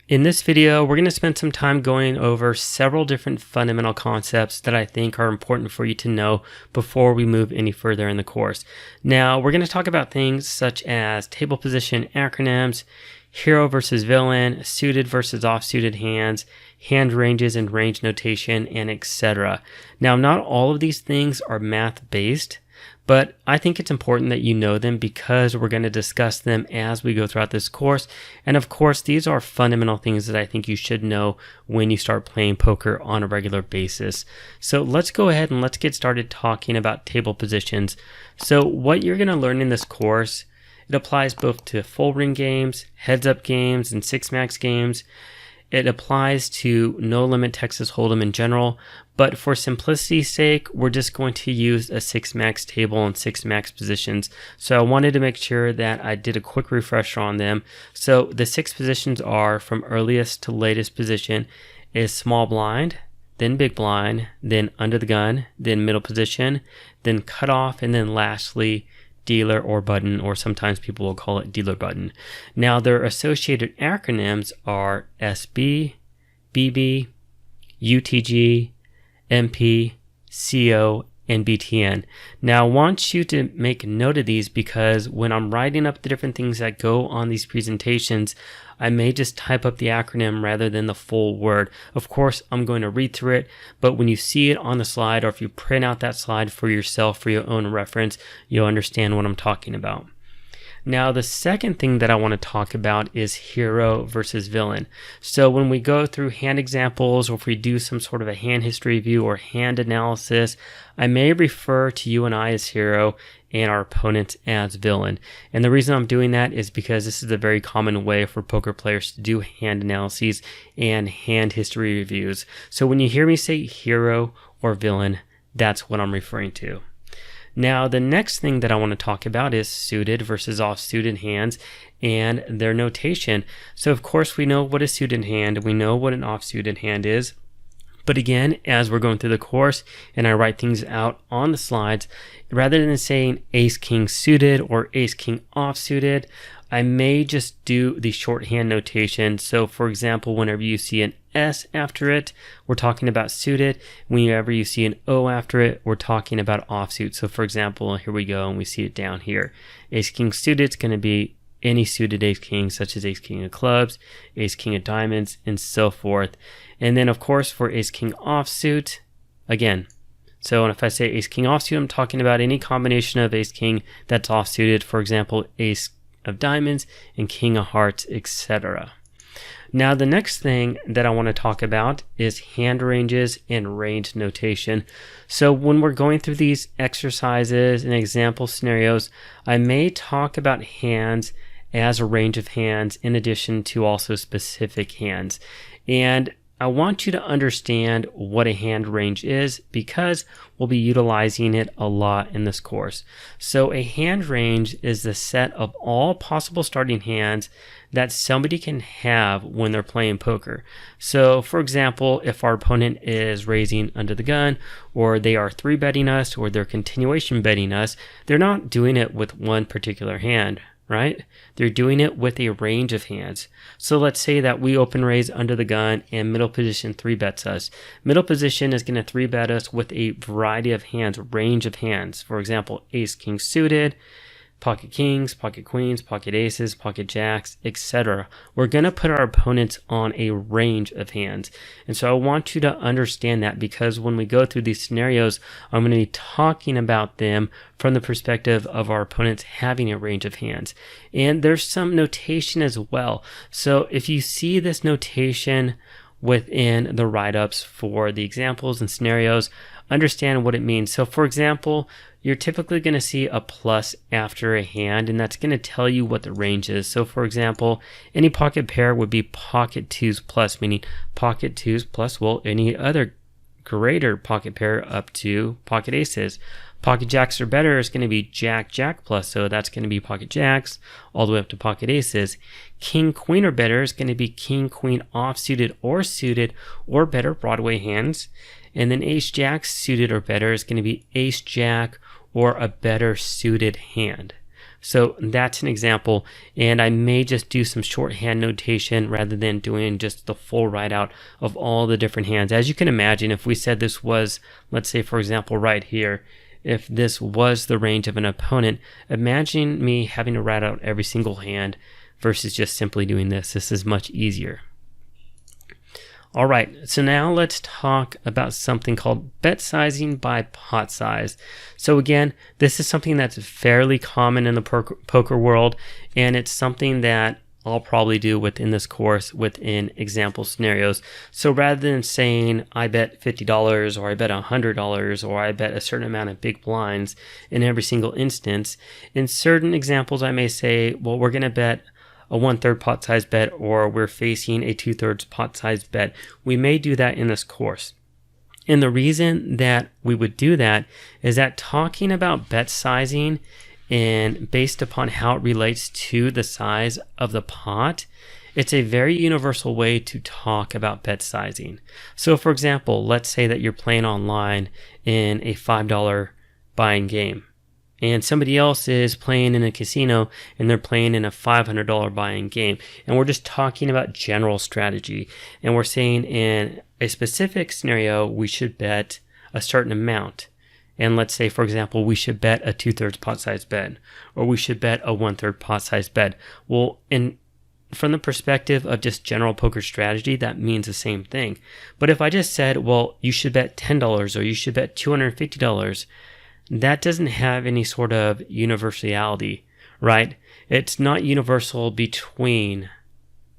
In this video, we're going to spend some time going over several different fundamental concepts that I think are important for you to know before we move any further in the course. Now, we're going to talk about things such as table position acronyms, hero versus villain, suited versus off-suited hands, hand ranges and range notation, and etc. Now, not all of these things are math-based, but I think it's important that you know them because we're going to discuss them as we go throughout this course. And of course, these are fundamental things that I think you should know when you start playing poker on a regular basis. So let's go ahead and let's get started talking about table positions. So what you're going to learn in this course, it applies both to full ring games, heads up games, and six max games. It applies to no limit Texas Hold'em in general, but for simplicity's sake, we're just going to use a six max table and six max positions. So I wanted to make sure that I did a quick refresher on them. So the six positions are from earliest to latest position is small blind, then big blind, then under the gun, then middle position, then cutoff, and then lastly, dealer or button, or sometimes people will call it dealer button. Now their associated acronyms are SB, BB, UTG, MP, CO, and BTN. Now I want you to make note of these because when I'm writing up the different things that go on these presentations, I may just type up the acronym rather than the full word. Of course, I'm going to read through it, but when you see it on the slide or if you print out that slide for yourself for your own reference, you'll understand what I'm talking about. Now, the second thing that I want to talk about is hero versus villain. So when we go through hand examples or if we do some sort of a hand history review or hand analysis, I may refer to you and I as hero and our opponents as villain. And the reason I'm doing that is because this is a very common way for poker players to do hand analyses and hand history reviews. So when you hear me say hero or villain, that's what I'm referring to. Now, the next thing that I want to talk about is suited versus off-suited hands and their notation. So, of course, we know what a suited hand, we know what an off-suited hand is. But again, as we're going through the course and I write things out on the slides, rather than saying ace-king suited or ace-king off-suited, I may just do the shorthand notation. So, for example, whenever you see an S after it, we're talking about suited. Whenever you see an O after it, we're talking about offsuit. So, for example, here we go, and we see it down here. Ace-king suited is going to be any suited ace-king, such as ace-king of clubs, ace-king of diamonds, and so forth. And then, of course, for ace-king offsuit, again, so if I say ace-king offsuit, I'm talking about any combination of ace-king that's offsuited. For example, ace of diamonds and king of hearts, etc. Now, the next thing that I want to talk about is hand ranges and range notation. So when we're going through these exercises and example scenarios, I may talk about hands as a range of hands in addition to also specific hands. And I want you to understand what a hand range is because we'll be utilizing it a lot in this course. So a hand range is the set of all possible starting hands that somebody can have when they're playing poker. So for example, if our opponent is raising under the gun or they are 3-betting us or they're continuation betting us, they're not doing it with one particular hand, right? They're doing it with a range of hands. So let's say that we open raise under the gun and middle position 3-bets us. Middle position is going to 3-bet us with a variety of hands, range of hands. For example, ace-king suited, pocket kings, pocket queens, pocket aces, pocket jacks, etc. We're going to put our opponents on a range of hands. And so I want you to understand that because when we go through these scenarios, I'm going to be talking about them from the perspective of our opponents having a range of hands. And there's some notation as well. So if you see this notation within the write-ups for the examples and scenarios, understand what it means. So for example, you're typically going to see a plus after a hand, and that's going to tell you what the range is. So for example, any pocket pair would be pocket twos plus, meaning pocket twos plus, well, any other greater pocket pair up to pocket aces. Pocket jacks or better is going to be jack, jack plus, so that's going to be pocket jacks all the way up to pocket aces. King, queen or better is going to be king, queen offsuited or better Broadway hands. And then ace jack suited or better is going to be ace jack or a better suited hand. So that's an example, and I may just do some shorthand notation rather than doing just the full write out of all the different hands. As you can imagine, if we said this was, let's say for example right here, if this was the range of an opponent, imagine me having to write out every single hand versus just simply doing this. This is much easier. All right, so now let's talk about something called bet sizing by pot size. So again, this is something that's fairly common in the poker world, and it's something that I'll probably do within this course within example scenarios. So rather than saying I bet $50 or I bet $100 or I bet a certain amount of big blinds in every single instance, in certain examples I may say, well, we're going to bet a 1/3 pot size bet, or we're facing a 2/3 pot size bet. We may do that in this course. And the reason that we would do that is that talking about bet sizing and based upon how it relates to the size of the pot, it's a very universal way to talk about bet sizing. So for example, let's say that you're playing online in a $5 buying game, and somebody else is playing in a casino and they're playing in a $500 buying game. And we're just talking about general strategy. And we're saying in a specific scenario, we should bet a certain amount. And let's say, for example, we should bet a 2/3 pot size bet, or we should bet a 1/3 pot size bet. Well, from the perspective of just general poker strategy, that means the same thing. But if I just said, well, you should bet $10 or you should bet $250, that doesn't have any sort of universality, right? It's not universal between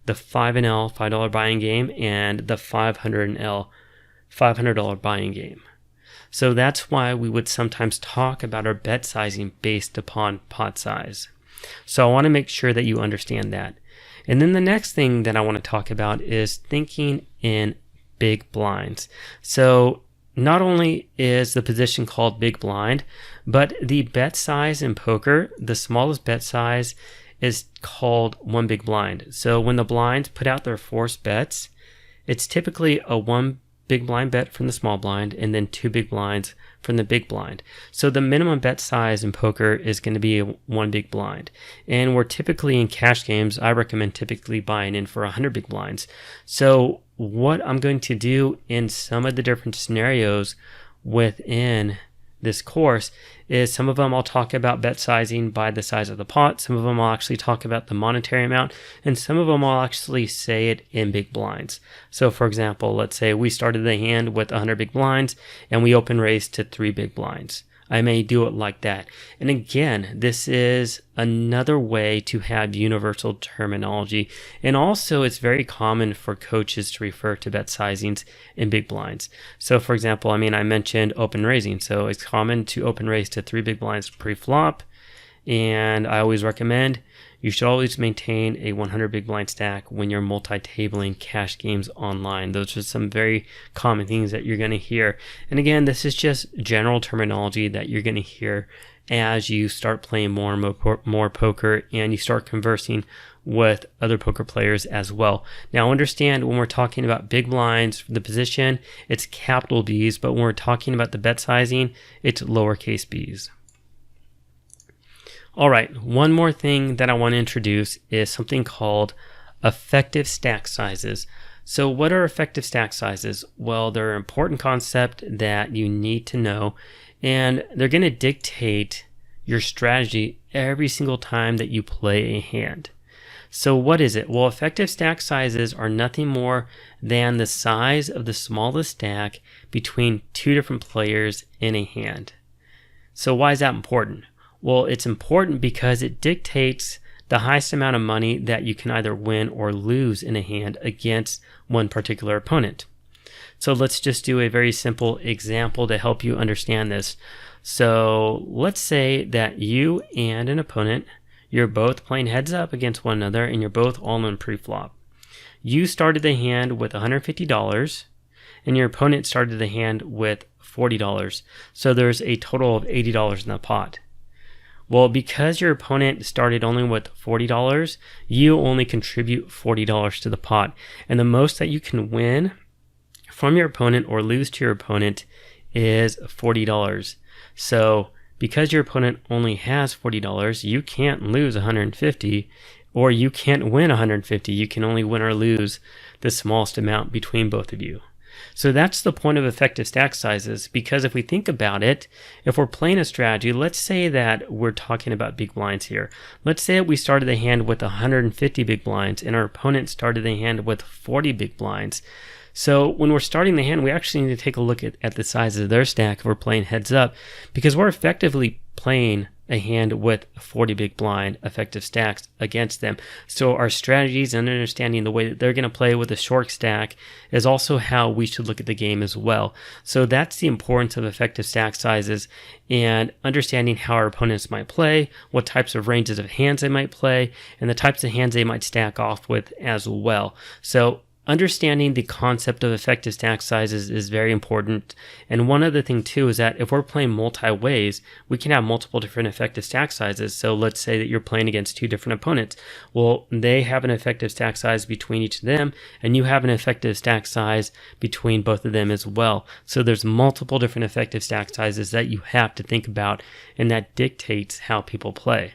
the 5L, $5 buying game, and the 500L, $500 buying game. So that's why we would sometimes talk about our bet sizing based upon pot size. So I want to make sure that you understand that. And then the next thing that I want to talk about is thinking in big blinds. So not only is the position called big blind, but the bet size in poker, the smallest bet size is called 1 big blind. So when the blinds put out their forced bets, it's typically a 1 big blind bet from the small blind and then 2 big blinds from the big blind. So the minimum bet size in poker is going to be 1 big blind. And we're typically in cash games, I recommend typically buying in for 100 big blinds. So what I'm going to do in some of the different scenarios within this course is some of them I'll talk about bet sizing by the size of the pot, some of them I'll actually talk about the monetary amount, and some of them I'll actually say it in big blinds. So for example, let's say we started the hand with 100 big blinds and we open raised to 3 big blinds. I may do it like that. And again, this is another way to have universal terminology. And also it's very common for coaches to refer to bet sizings in big blinds. So for example, I mentioned open raising. So it's common to open raise to 3 big blinds pre-flop. And I always recommend you should always maintain a 100 big blind stack when you're multi-tabling cash games online. Those are some very common things that you're going to hear. And again, this is just general terminology that you're going to hear as you start playing more and more poker and you start conversing with other poker players as well. Now understand, when we're talking about big blinds, the position, it's capital B's, but when we're talking about the bet sizing, it's lowercase b's. All right, one more thing that I want to introduce is something called effective stack sizes. So what are effective stack sizes? Well, they're an important concept that you need to know, and they're going to dictate your strategy every single time that you play a hand. So what is it? Well, effective stack sizes are nothing more than the size of the smallest stack between 2 different players in a hand. So why is that important? Well, it's important because it dictates the highest amount of money that you can either win or lose in a hand against one particular opponent. So let's just do a very simple example to help you understand this. So let's say that you and an opponent, you're both playing heads up against one another and you're both all in pre-flop. You started the hand with $150 and your opponent started the hand with $40. So there's a total of $80 in the pot. Well, because your opponent started only with $40, you only contribute $40 to the pot. And the most that you can win from your opponent or lose to your opponent is $40. So because your opponent only has $40, you can't lose $150, or you can't win $150. You can only win or lose the smallest amount between both of you. So that's the point of effective stack sizes, because if we think about it, if we're playing a strategy, let's say that we're talking about big blinds here. Let's say that we started the hand with 150 big blinds and our opponent started the hand with 40 big blinds. So when we're starting the hand, we actually need to take a look at the size of their stack if we're playing heads up, because we're effectively playing a hand with 40 big blind effective stacks against them. So our strategies and understanding the way that they're going to play with a short stack is also how we should look at the game as well. So that's the importance of effective stack sizes, and understanding how our opponents might play, what types of ranges of hands they might play, and the types of hands they might stack off with as well. So understanding the concept of effective stack sizes is very important. And one other thing too is that if we're playing multi-ways, we can have multiple different effective stack sizes. So let's say that you're playing against two different opponents. Well, they have an effective stack size between each of them, and you have an effective stack size between both of them as well. So there's multiple different effective stack sizes that you have to think about, and that dictates how people play.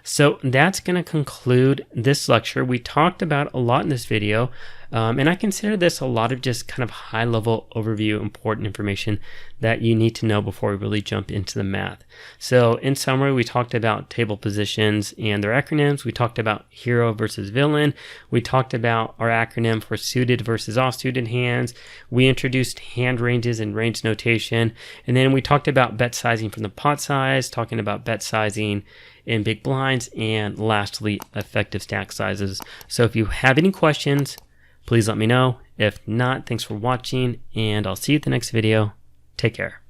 So that's going to conclude this lecture. We talked about a lot in this video, and I consider this a lot of just kind of high-level overview, important information that you need to know before we really jump into the math. So in summary, we talked about table positions and their acronyms. We talked about hero versus villain. We talked about our acronym for suited versus off-suited hands. We introduced hand ranges and range notation. And then we talked about bet sizing from the pot size, talking about bet sizing in big blinds, and lastly, effective stack sizes. So if you have any questions, please let me know. If not, thanks for watching, and I'll see you at the next video. Take care.